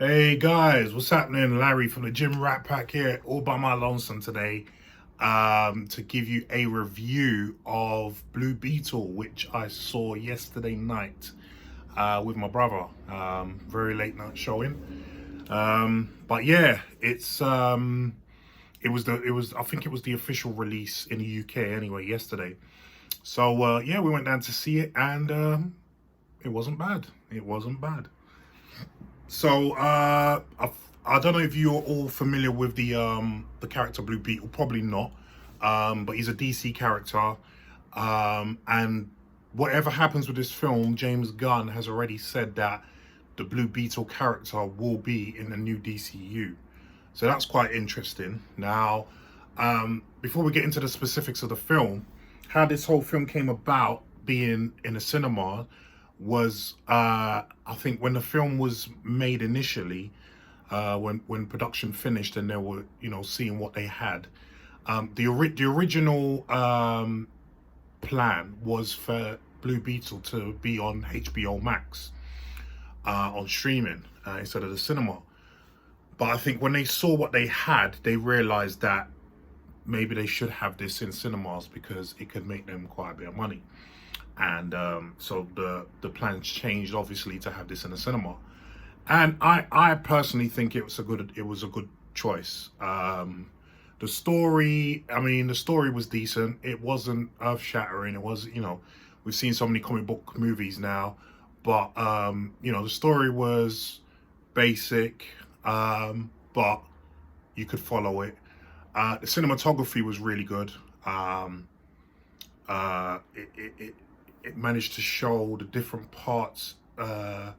Hey guys, what's happening? Larry from the Gym Rat Pack here, all by my lonesome today, to give you a review of Blue Beetle, which I saw yesterday night with my brother. Very late night showing. But yeah, it was I think it was the official release in the UK anyway yesterday. So yeah, we went down to see it, and it wasn't bad. It wasn't bad. So I don't know if you're all familiar with the character Blue Beetle. Probably not, but he's a DC character, and whatever happens with this film, James Gunn has already said that the Blue Beetle character will be in the new DCU. So that's quite interesting. Now, before we get into the specifics of the film, how this whole film came about being in a cinema was, I think, when the film was made initially, when production finished and they were, seeing what they had. The original plan was for Blue Beetle to be on HBO Max, on streaming, instead of the cinema. But I think when they saw what they had, they realized that maybe they should have this in cinemas because it could make them quite a bit of money. And so the plans changed, obviously, to have this in the cinema. And I personally think it was a good choice. The story was decent. It wasn't earth shattering. It was, we've seen so many comic book movies now, but the story was basic, but you could follow it. The cinematography was really good. It managed to show the different parts. I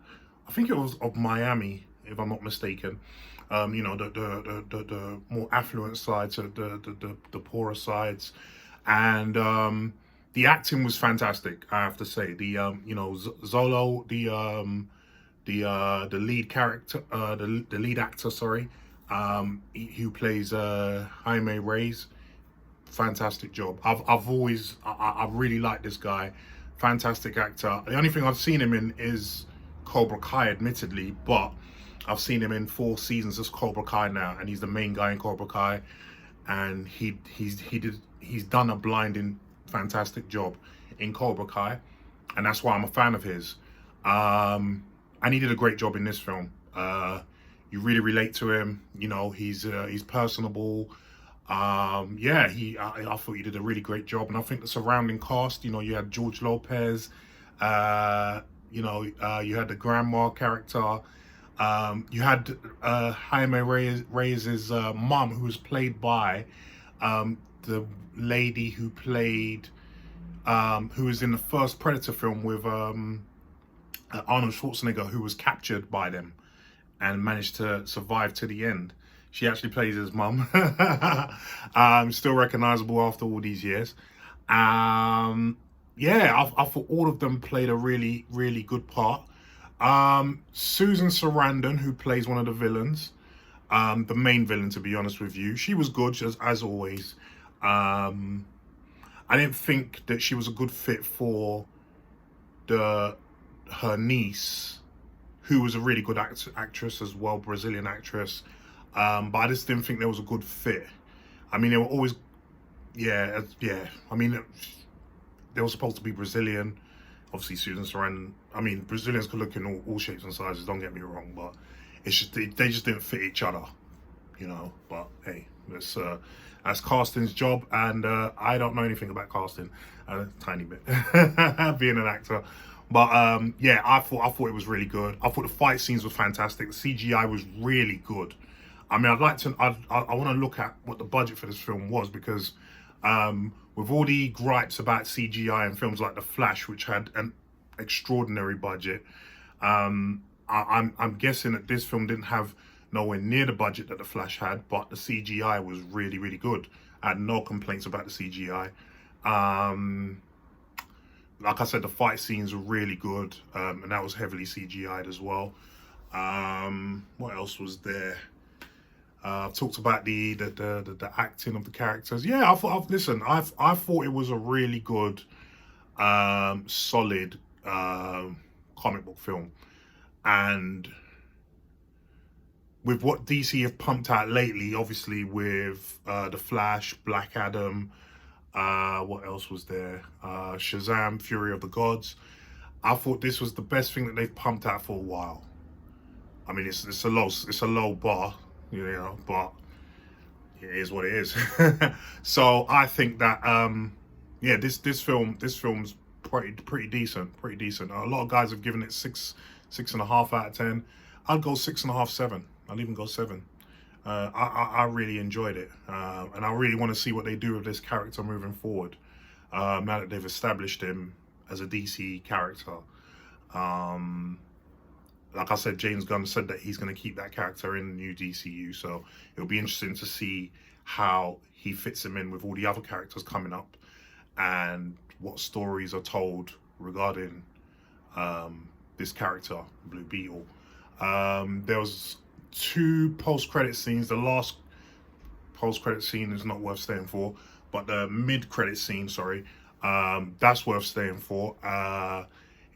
think it was of Miami, if I'm not mistaken. The more affluent sides, the poorer sides, and the acting was fantastic. I have to say, Zolo, the lead character, the lead actor, sorry, who plays Jaime Reyes, fantastic job. I really like this guy. Fantastic actor. The only thing I've seen him in is Cobra Kai, admittedly, but I've seen him in 4 seasons as Cobra Kai now, and he's the main guy in Cobra Kai, and he's done a blinding fantastic job in Cobra Kai, and that's why I'm a fan of his. And he did a great job in this film. You really relate to him. He's personable. I thought he did a really great job, and I think the surrounding cast, you had George Lopez, you had the grandma character, you had Jaime Reyes' mom, who was played by the lady who played, who was in the first Predator film with Arnold Schwarzenegger, who was captured by them and managed to survive to the end. She actually plays his mum. Still recognizable after all these years. I thought all of them played a really, really good part. Susan Sarandon, who plays one of the villains, the main villain, to be honest with you, she was good as always. I didn't think that she was a good fit for her niece, who was a really good actress as well, Brazilian actress. But I just didn't think there was a good fit. I mean, they were always, yeah. I mean, they were supposed to be Brazilian. Obviously, Susan Sarandon. I mean, Brazilians could look in all shapes and sizes. Don't get me wrong, but it's just they just didn't fit each other, But hey, that's casting's job, and I don't know anything about casting, a tiny bit, being an actor. But I thought it was really good. I thought the fight scenes were fantastic. The CGI was really good. I mean, I want to look at what the budget for this film was, because with all the gripes about CGI in films like The Flash, which had an extraordinary budget, I'm guessing that this film didn't have nowhere near the budget that The Flash had, but the CGI was really, really good. I had no complaints about the CGI. Like I said, the fight scenes were really good, and that was heavily CGI'd as well. What else was there? I've talked about the acting of the characters. Yeah, I thought it was a really good, solid comic book film, and with what DC have pumped out lately, obviously with The Flash, Black Adam, what else was there? Shazam, Fury of the Gods. I thought this was the best thing that they've pumped out for a while. I mean, it's a low bar, you know, but it is what it is. So I think that yeah, this film's pretty decent. A lot of guys have given it 6.5 out of 10. I'd go 6.5, 7. I'd even go 7. I really enjoyed it, and I really want to see what they do with this character moving forward. Now that they've established him as a DC character. Like I said, James Gunn said that he's going to keep that character in the new DCU, so it'll be interesting to see how he fits him in with all the other characters coming up, and what stories are told regarding this character, Blue Beetle. There was 2 post-credit scenes. The last post-credit scene is not worth staying for, but the mid-credit scene, sorry, that's worth staying for.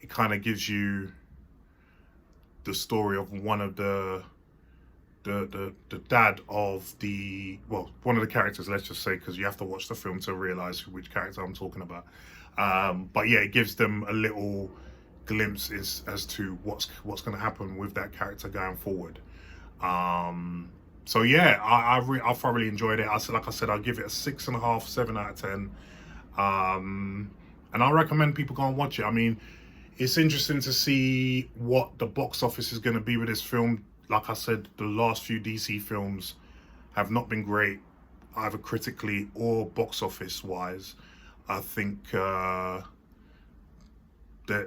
It kind of gives you the story of one of the dad of one of the characters, let's just say, because you have to watch the film to realize which character I'm talking about. But yeah, it gives them a little glimpse as to what's going to happen with that character going forward. So yeah, I thoroughly enjoyed it. Like I said, I'll give it a 6.5, 7 out of 10. And I recommend people go and watch it. I mean, it's interesting to see what the box office is going to be with this film. Like I said, the last few DC films have not been great, either critically or box office wise. I think that,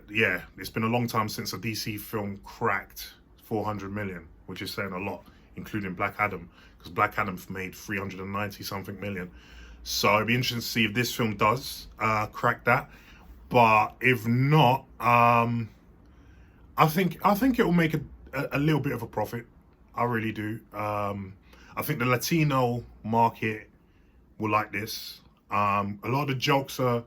yeah, it's been a long time since a DC film cracked 400 million, which is saying a lot, including Black Adam, because Black Adam made 390 something million. So it'd be interesting to see if this film does crack that. But if not, I think it will make a little bit of a profit. I really do. I think the Latino market will like this. A lot of the jokes are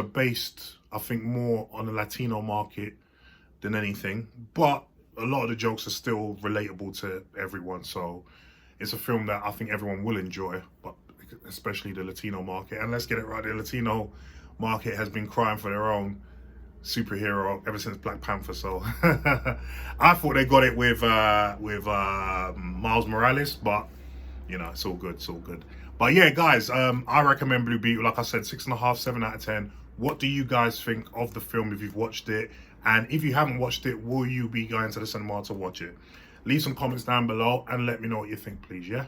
based, I think, more on the Latino market than anything. But a lot of the jokes are still relatable to everyone. So it's a film that I think everyone will enjoy, but especially the Latino market. And let's get it right, the Latino market has been crying for their own superhero ever since Black Panther. So I thought they got it with Miles Morales, but you know, it's all good. But yeah, guys, I recommend Blue Beetle. Like I said, 6.5, 7 out of 10. What do you guys think of the film if you've watched it? And if you haven't watched it, will you be going to the cinema to watch it? Leave some comments down below and let me know what you think, please, yeah?